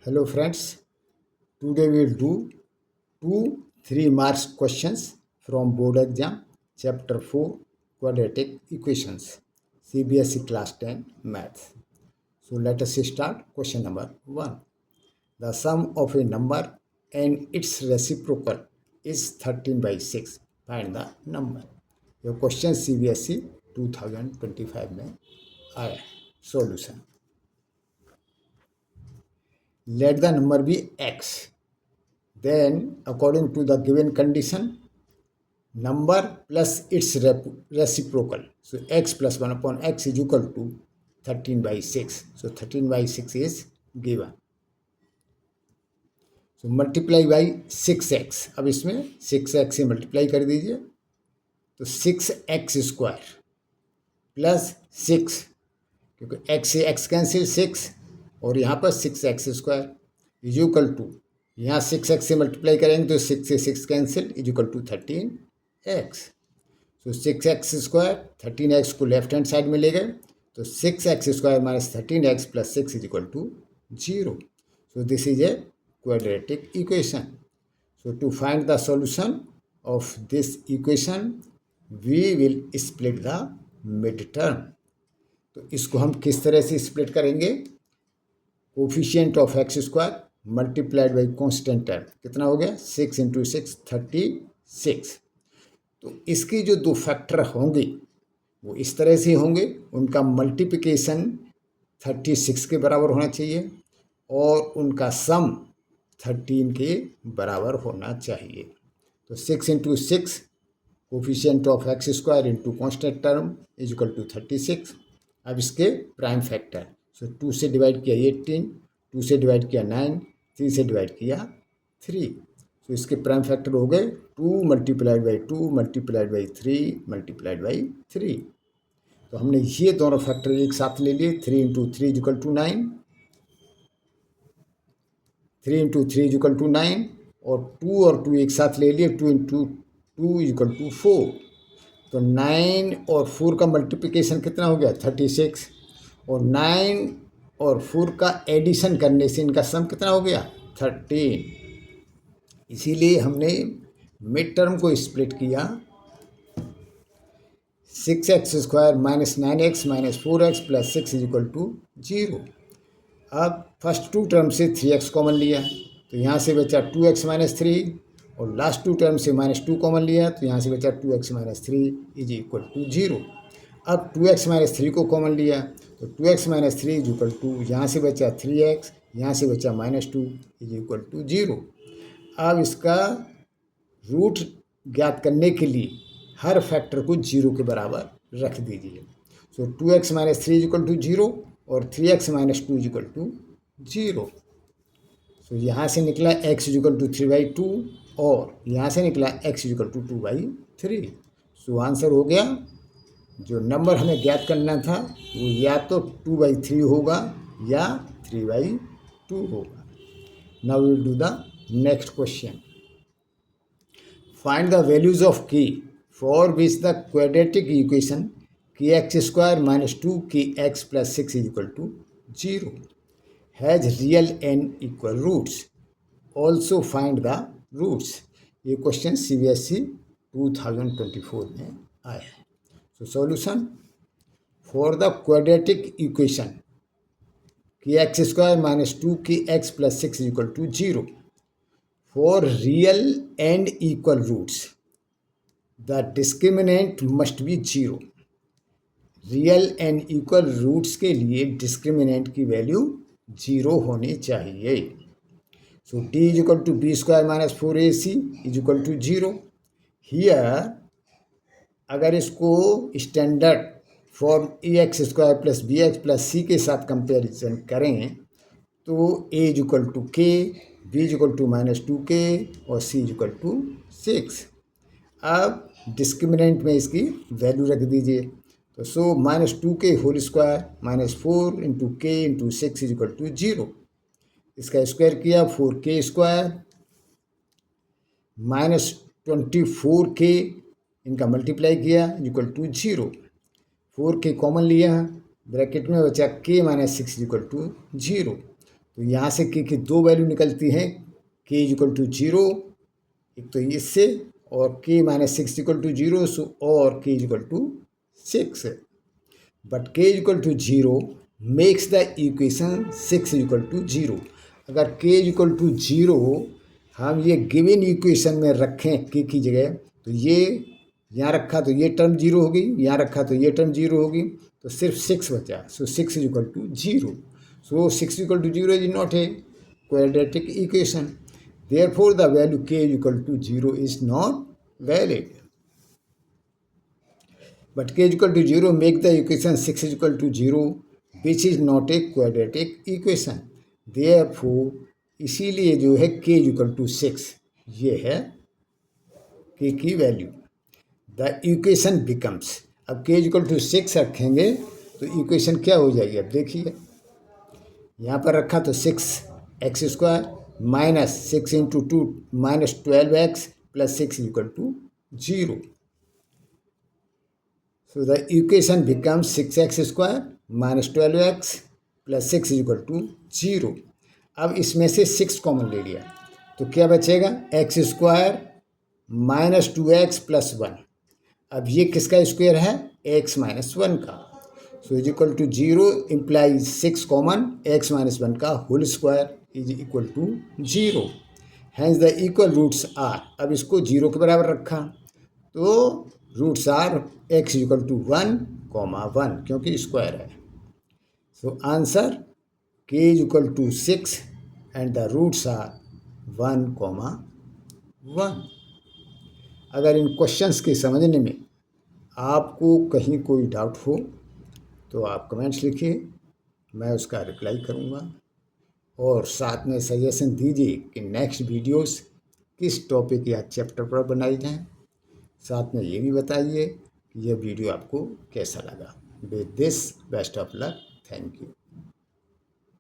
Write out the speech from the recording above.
Hello friends, today we will do two 3 marks questions from board exam chapter 4 quadratic equations CBSE class 10 maths. So let us start question number 1. The sum of a number and its reciprocal is 13 by 6. Find the number. ये question CBSE 2025 में आया है. Solution. Let the number be x. Then, according to the given condition, number plus its reciprocal. So, x plus 1 upon x is equal to 13 by 6. So, 13 by 6 is given. So, multiply by 6x. अब इसमें 6x से multiply कर दीजिए. तो 6x square plus 6, क्योंकि x से x cancel 6 और यहाँ पर 6x square is equal to, यहाँ 6x से मल्टीप्लाई करेंगे तो 6 से 6 cancel is equal to 13x. So 6x square 13x को लेफ्ट हैंड साइड में ले गए तो 6x square minus 13x plus 6 is equal to 0. So this is a quadratic equation. So to find the solution of this equation we will split the mid term. तो इसको हम किस तरह से स्प्लिट करेंगे? Coefficient of x square multiplied by constant term. कितना हो गया? 6 इंटू 6 36. तो इसके जो दो फैक्टर होंगे वो इस तरह से होंगे, उनका मल्टीप्लिकेशन 36 के बराबर होना चाहिए और उनका सम 13 के बराबर होना चाहिए. तो 6 into 6 coefficient of x square into constant term is equal to 36. अब इसके प्राइम फैक्टर, सो 2 से डिवाइड किया 18, 2 से डिवाइड किया 9, 3 से डिवाइड किया 3. सो इसके प्राइम फैक्टर हो गए 2 multiplied by 2 multiplied by 3 multiplied by 3. तो हमने ये दोनों फैक्टर एक साथ ले लिए. 3 into 3 is equal to 9, 3 into 3 is equal to 9 और 2 और 2 एक साथ ले लिए. 2 इंटू 2 इज इक्वल टू 4. तो 9 और 4 का मल्टीप्लिकेशन कितना हो गया? 36. और 9 और 4 का एडिशन करने से इनका सम कितना हो गया? 13. इसीलिए हमने मिड टर्म को स्प्लिट किया. 6x square minus 9x minus 4x plus 6 is equal to 0. अब फर्स्ट टू टर्म से 3x कॉमन लिया तो यहाँ से बचा 2x माइनस 3 और लास्ट टू टर्म से -2 कॉमन लिया तो यहाँ से बचा 2x minus 3 is equal to 0. अब 2x माइनस 3 को कॉमन लिया तो 2x minus 3 is equal to, यहाँ से बचा 3x, यहाँ से बचा -2 इज इक्वल टू 0. अब इसका रूट ज्ञात करने के लिए हर फैक्टर को 0 के बराबर रख दीजिए. So 2x minus 3 is equal to 0 और 3x minus 2 is equal to 0. So यहाँ से निकला x इज इक्वल टू 3/2 और यहाँ से निकला x is equal to 2/3. So answer हो गया. जो नंबर हमें ज्ञात करना था वो या तो 2/3 होगा या 3/2 होगा. Now we will do the next question. Find the values of k for which the quadratic equation kx square minus 2kx plus 6 is equal to 0 has real and equal roots. Also find the roots. ये question CBSE 2024 में आया है. So solution for the quadratic equation kx square minus 2kx plus 6 is equal to 0 for real and equal roots the discriminant must be 0. Real and equal roots के लिए discriminant की value 0 होनी चाहिए. So d is equal to b square minus 4ac is equal to 0. Here अगर इसको standard form ax square plus bx plus c के साथ comparison करें तो a is equal to k, b is equal to -2k और c is equal to 6. अब discriminant में इसकी वैल्यू रख दीजिए. तो so -2k whole square minus 4 into k into 6 is equal to 0. इसका स्क्वायर किया 4k स्क्वायर माइनस 24k, इनका मल्टीप्लाई किया इक्वल टू 0. 4k कॉमन लिया, ब्रैकेट में बचा k माइनस 6 इक्वल टू 0. तो यहाँ से के की दो वैल्यू निकलती हैं, के इज इक्वल टू 0, एक तो इससे, और के माइनस 6 इक्वल टू 0, और k is equal to 6. But k is equal to 0 makes the equation 6 equal to 0. अगर के इज इक्वल टू 0 हम ये गिवन इक्वेशन में रखें के की जगह, तो ये यहाँ रखा तो ये टर्म 0 होगी, यहाँ रखा तो ये टर्म 0 होगी, तो सिर्फ 6 बचा. So 6 is equal to 0. So 6 equal to 0 is not a quadratic equation. Therefore, the value k is equal to 0 is not valid. But k is equal to 0 make the equation 6 is equal to 0, which is not a quadratic equation. Therefore, इसीलिए जो है k is equal to 6, ये है k की value. The equation becomes, अब k is equal to 6 रखेंगे तो equation क्या हो जाएगी. अब देखिए यहाँ पर रखा तो 6x square minus 6 into 2 minus 12x plus 6 equal to 0. So the equation becomes 6x square minus 12x plus 6 is equal to 0. अब इसमें से 6 कॉमन ले लिया तो क्या बचेगा, x square minus 2x plus 1. अब ये किसका स्क्वायर है, x माइनस 1 का. So is equal to 0 implies 6 common, x minus 1 का whole square is equal to 0. Hence the equal roots are, अब इसको 0 के बराबर रखा तो roots are x equal to 1, 1 क्योंकि स्क्वायर है. So answer k is equal to 6 and the roots are 1, 1. अगर इन क्वेश्चंस के समझने में आपको कहीं कोई डाउट हो तो आप कमेंट्स लिखिए, मैं उसका रिप्लाई करूँगा. और साथ में सजेशन दीजिए कि नेक्स्ट वीडियोस किस टॉपिक या चैप्टर पर बनाई जाएं. साथ में ये भी बताइए कि यह वीडियो आपको कैसा लगा. With this best of luck. Thank you.